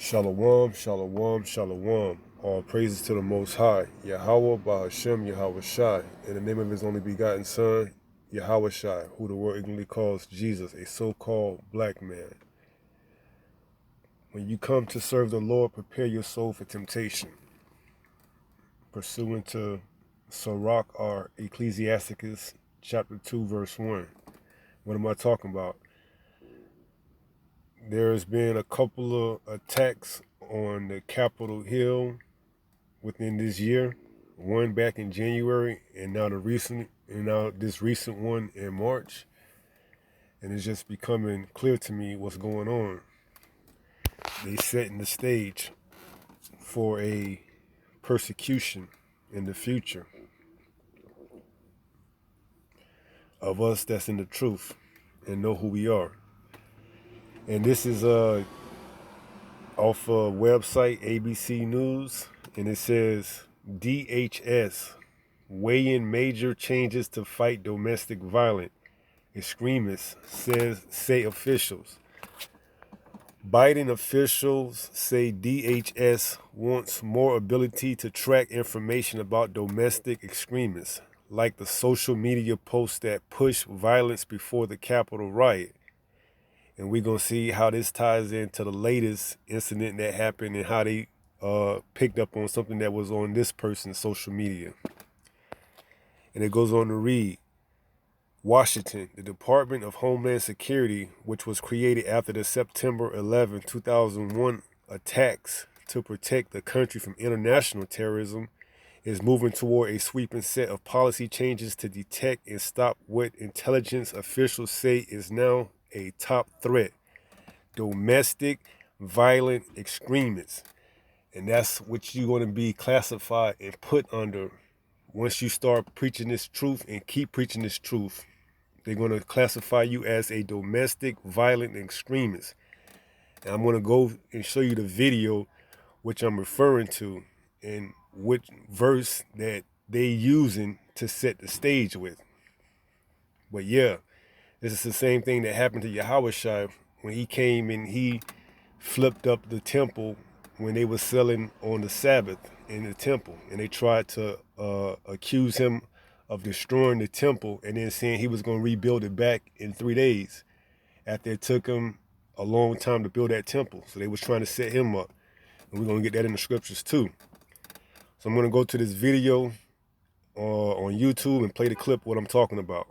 Shalom, shalom, shalom. All praises to the Most High, Yahweh, Bahashem, Yahweh Shai, in the name of His only begotten Son, Yahweh Shai, who the world ignorantly calls Jesus, a so-called black man. When you come to serve the Lord, prepare your soul for temptation. Pursuant to Sirach or Ecclesiasticus, chapter 2, verse 1. What am I talking about? There's been a couple of attacks on the Capitol Hill within this year. One back in January, and now this recent one in March. And it's just becoming clear to me what's going on. They setting the stage for a persecution in the future of us that's in the truth and know who we are. And this is off a website ABC News, and it says DHS weighing major changes to fight domestic violence. Extremists say officials. Biden officials say DHS wants more ability to track information about domestic extremists, like the social media posts that push violence before the Capitol riot. And we're going to see how this ties into the latest incident that happened and how they picked up on something that was on this person's social media. And it goes on to read, Washington, the Department of Homeland Security, which was created after the September 11, 2001 attacks to protect the country from international terrorism, is moving toward a sweeping set of policy changes to detect and stop what intelligence officials say is now a top threat: domestic violent extremists. And that's what you're going to be classified and put under once you start preaching this truth and keep preaching this truth. They're going to classify you as a domestic violent extremist. And I'm going to go and show you the video which I'm referring to and which verse that they using to set the stage with. But yeah, this is the same thing that happened to Yahweh Shai when he came and he flipped up the temple when they were selling on the Sabbath in the temple. And they tried to accuse him of destroying the temple and then saying he was going to rebuild it back in 3 days after it took him a long time to build that temple. So they was trying to set him up. And we're going to get that in the scriptures too. So I'm going to go to this video on YouTube and play the clip what I'm talking about.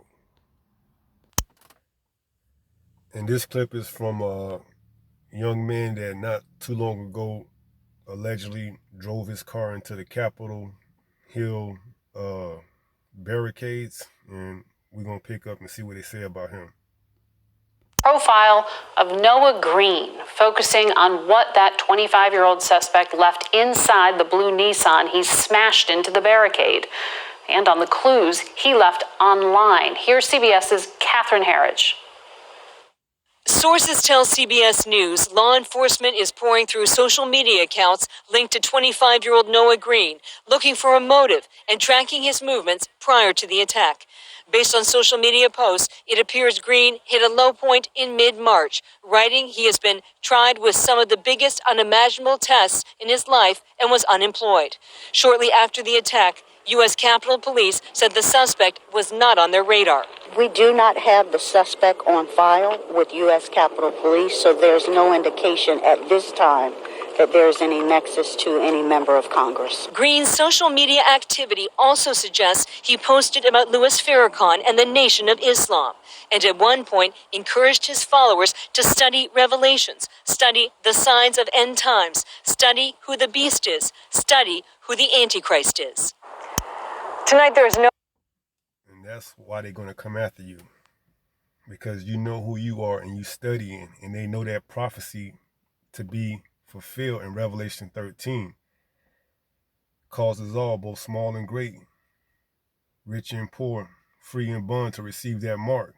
And this clip is from a young man that not too long ago allegedly drove his car into the Capitol Hill barricades, and we're going to pick up and see what they say about him. Profile of Noah Green, focusing on what that 25-year-old suspect left inside the blue Nissan he smashed into the barricade, and on the clues he left online. Here's CBS's Catherine Herridge. Sources tell CBS News law enforcement is pouring through social media accounts linked to 25-year-old Noah Green, looking for a motive and tracking his movements prior to the attack. Based on social media posts, it appears Green hit a low point in mid-March, writing he has been tried with some of the biggest unimaginable tests in his life and was unemployed. Shortly after the attack, U.S. Capitol Police said the suspect was not on their radar. We do not have the suspect on file with U.S. Capitol Police, so there's no indication at this time that there's any nexus to any member of Congress. Green's social media activity also suggests he posted about Louis Farrakhan and the Nation of Islam, and at one point encouraged his followers to study Revelations, study the signs of end times, study who the beast is, study who the Antichrist is. Tonight there is no... And that's why they're going to come after you. Because you know who you are and you studying, and they know that prophecy to be fulfilled in Revelation 13. Causes all, both small and great, rich and poor, free and bond, to receive that mark.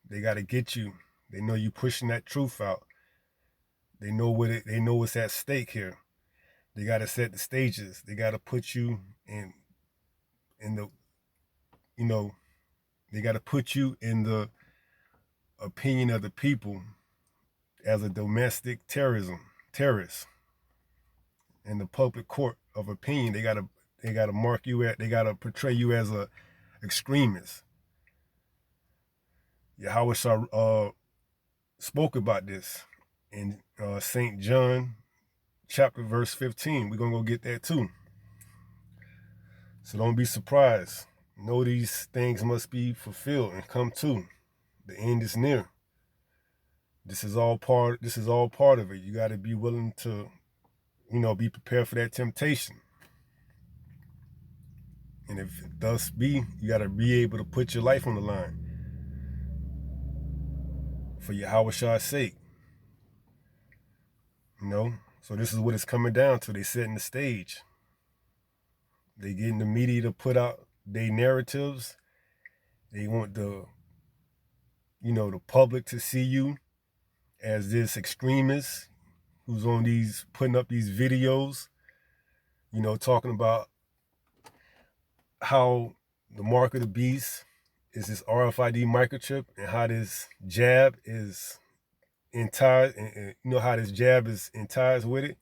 They got to get you. They know you pushing that truth out. They know they know what's at stake here. They got to set the stages. They got to put you in the, they got to put you in the opinion of the people as a domestic terrorist. in the public court of opinion. They gotta mark you at. They gotta portray you as a extremist. Yahweh spoke about this in St. John chapter verse 15. We're gonna go get that too. So don't be surprised. Know these things must be fulfilled and come to. The end is near. This is all part of it. You got to be willing to, be prepared for that temptation. And if it thus be, you got to be able to put your life on the line for Yahweh's sake. So this is what it's coming down to. They setting the stage. They getting the media to put out their narratives. They want the public to see you as this extremist who's on putting up these videos, talking about how the mark of the beast is this RFID microchip and how this jab is in ties, and how this jab is in ties with it.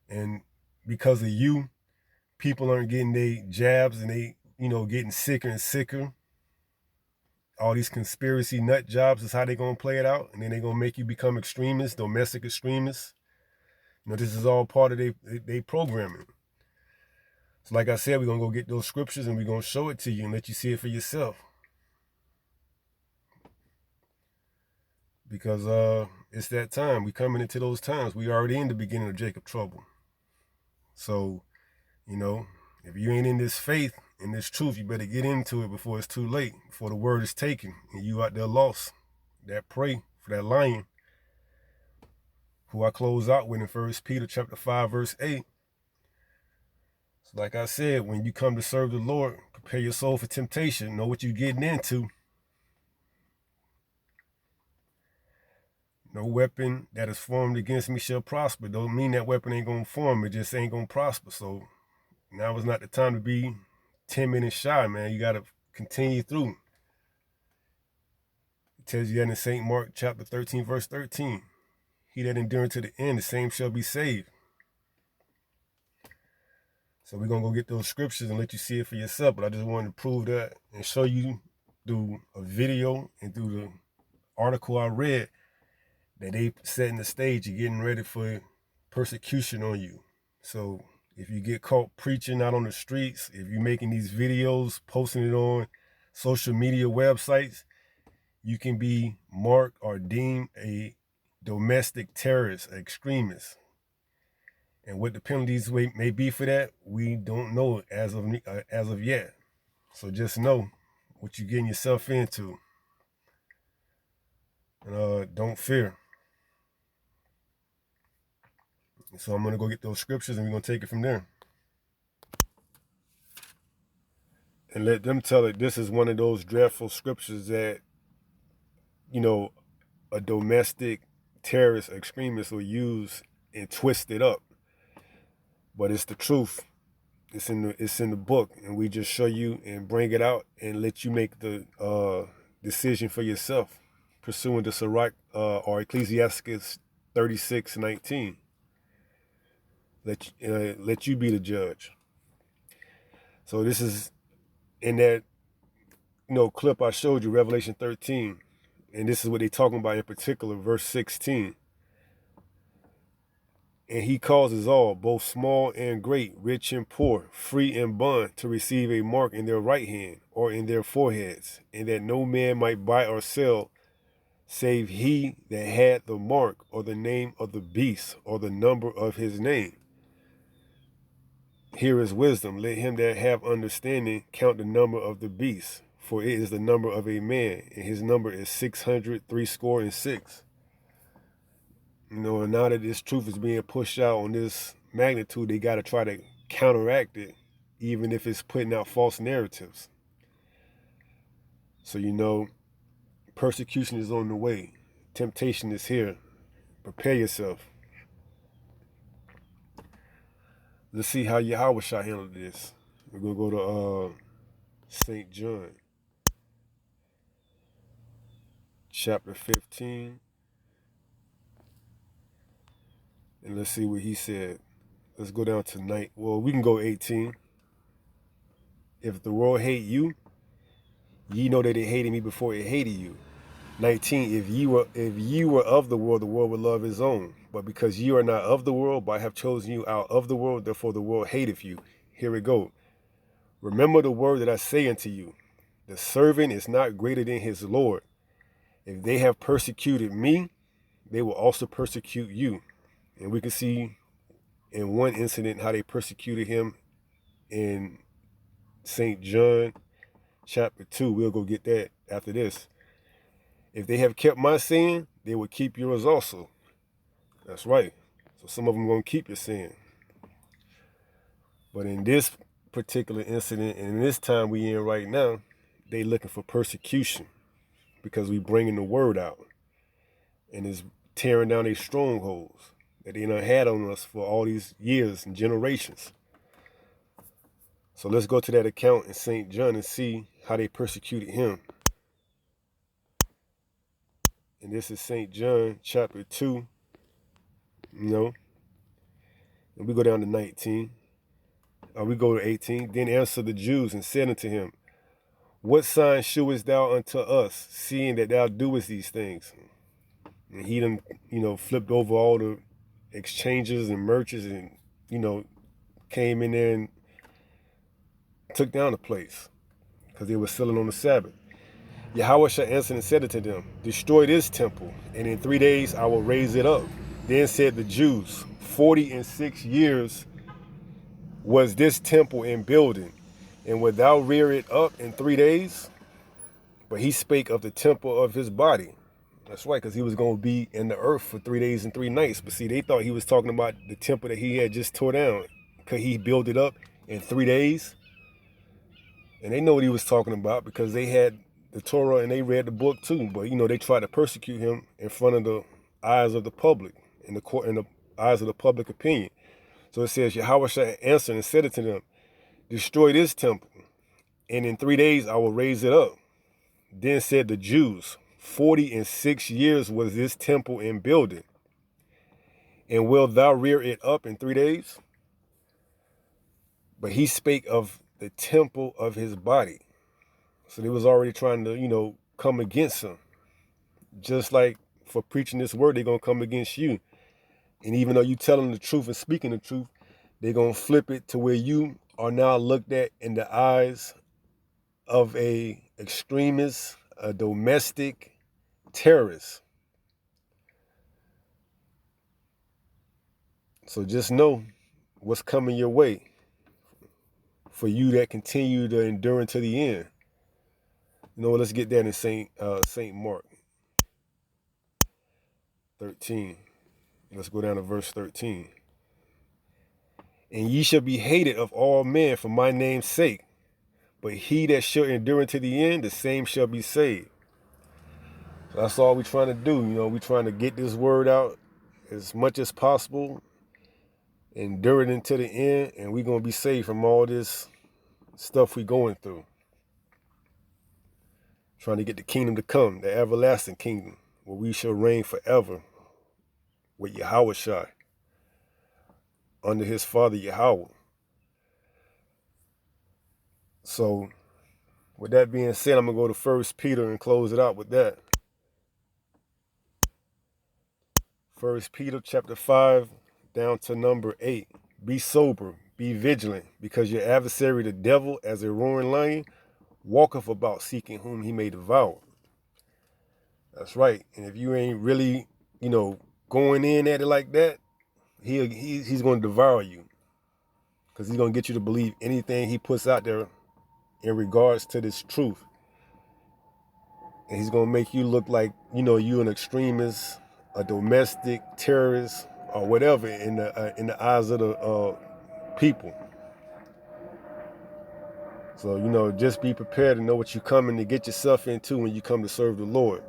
And because of you, people aren't getting their jabs and they, getting sicker and sicker. All these conspiracy nut jobs is how they're going to play it out. And then they're going to make you become extremists, domestic extremists. This is all part of their programming. So like I said, we're going to go get those scriptures and we're going to show it to you and let you see it for yourself. Because it's that time. We coming into those times. We already in the beginning of Jacob trouble. So, if you ain't in this faith, in this truth, you better get into it before it's too late, before the word is taken and you out there lost. That prey for that lion, who I close out with in 1 Peter chapter 5, verse 8. So like I said, when you come to serve the Lord, prepare your soul for temptation. Know what you're getting into. No weapon that is formed against me shall prosper. Don't mean that weapon ain't going to form. It just ain't going to prosper. So now is not the time to be timid and shy, man. You got to continue through. It tells you that in St. Mark chapter 13, verse 13. He that endureth to the end, the same shall be saved. So we're going to go get those scriptures and let you see it for yourself. But I just wanted to prove that and show you through a video and through the article I read that they setting the stage and getting ready for persecution on you. So if you get caught preaching out on the streets, if you're making these videos, posting it on social media websites, you can be marked or deemed a domestic terrorist, extremist. And what the penalties may be for that, we don't know as of yet. So just know what you're getting yourself into. And don't fear. So I'm going to go get those scriptures and we're going to take it from there. And let them tell it this is one of those dreadful scriptures that, a domestic terrorist extremist will use and twist it up. But it's the truth. It's in the book, and we just show you and bring it out and let you make the decision for yourself, pursuant to Sirach or Ecclesiasticus 36:19. Let you be the judge. So this is in that clip I showed you, Revelation 13, and this is what they're talking about in particular, verse 16. And he causes all, both small and great, rich and poor, free and bond, to receive a mark in their right hand or in their foreheads, and that no man might buy or sell, save he that had the mark or the name of the beast or the number of his name. Here is wisdom. Let him that have understanding count the number of the beast, for it is the number of a man, and his number is 666. And now that this truth is being pushed out on this magnitude, they got to try to counteract it, even if it's putting out false narratives. So, persecution is on the way. Temptation is here. Prepare yourself. Let's see how Yahweh shall handle this. We're going to go to St. John, chapter 15. And let's see what he said. let's go down to night. Well, we can go 18. If the world hate you, ye know that it hated me before it hated you. 19. If ye were of the world would love his own. But because ye are not of the world, but I have chosen you out of the world, therefore the world hateth you. Here we go. Remember the word that I say unto you. The servant is not greater than his Lord. If they have persecuted me, they will also persecute you. And we can see in one incident how they persecuted him in St. John chapter 2. We'll go get that after this. If they have kept my saying, they will keep yours also. That's right. So some of them are going to keep your saying. But in this particular incident, and in this time we in right now, they looking for persecution because we bringing the word out. And it's tearing down these strongholds that they done had on us for all these years and generations. So let's go to that account in St. John and see how they persecuted him. And this is St. John chapter 2, and we go down to 19. We go to 18. Then answered the Jews and said unto him, what sign shewest thou unto us, seeing that thou doest these things? And he done, flipped over all the exchanges and merchants and, came in there and took down the place because they were selling on the Sabbath. Yahweh shall answer and said unto them, destroy this temple, and in 3 days I will raise it up. Then said the Jews, 46 years was this temple in building, and wilt thou rear it up in 3 days? But he spake of the temple of his body. That's right, because he was going to be in the earth for 3 days and 3 nights. But see, they thought he was talking about the temple that he had just tore down. Could he build it up in 3 days? And they know what he was talking about because they had the Torah and they read the book too. But, they tried to persecute him in front of the eyes of the public, in the eyes of the public opinion. So it says, Yahweh shall answer and said it to them, destroy this temple, and in 3 days I will raise it up. Then said the Jews, 46 years was this temple in building, and wilt thou rear it up in 3 days? But he spake of the temple of his body. So they was already trying to, come against him. Just like for preaching this word, they're going to come against you. And even though you telling the truth and speaking the truth, they're going to flip it to where you are now looked at in the eyes of a extremist, a domestic terrorist. So just know what's coming your way for you that continue to endure until the end. Let's get that in Saint Mark 13. Let's go down to verse 13. And ye shall be hated of all men for my name's sake, but he that shall endure unto the end, the same shall be saved. So that's all we're trying to do. We're trying to get this word out as much as possible, endure it until the end, and we're going to be saved from all this stuff we're going through. Trying to get the kingdom to come, the everlasting kingdom, where we shall reign forever with Yahweh Shai, under his father Yahweh. So, with that being said, I'm going to go to 1 Peter and close it out with that. 1 Peter chapter 5 down to number 8. Be sober, be vigilant, because your adversary the devil, as a roaring lion, walketh about seeking whom he may devour. That's right. And if you ain't really, going in at it like that, he's going to devour you. Because he's going to get you to believe anything he puts out there in regards to this truth. And he's going to make you look like, you an extremist, a domestic terrorist, or whatever in the eyes of the people. So, just be prepared to know what you're coming to get yourself into when you come to serve the Lord.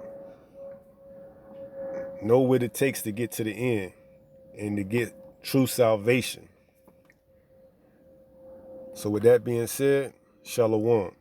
Know what it takes to get to the end and to get true salvation. So with that being said, Shalom.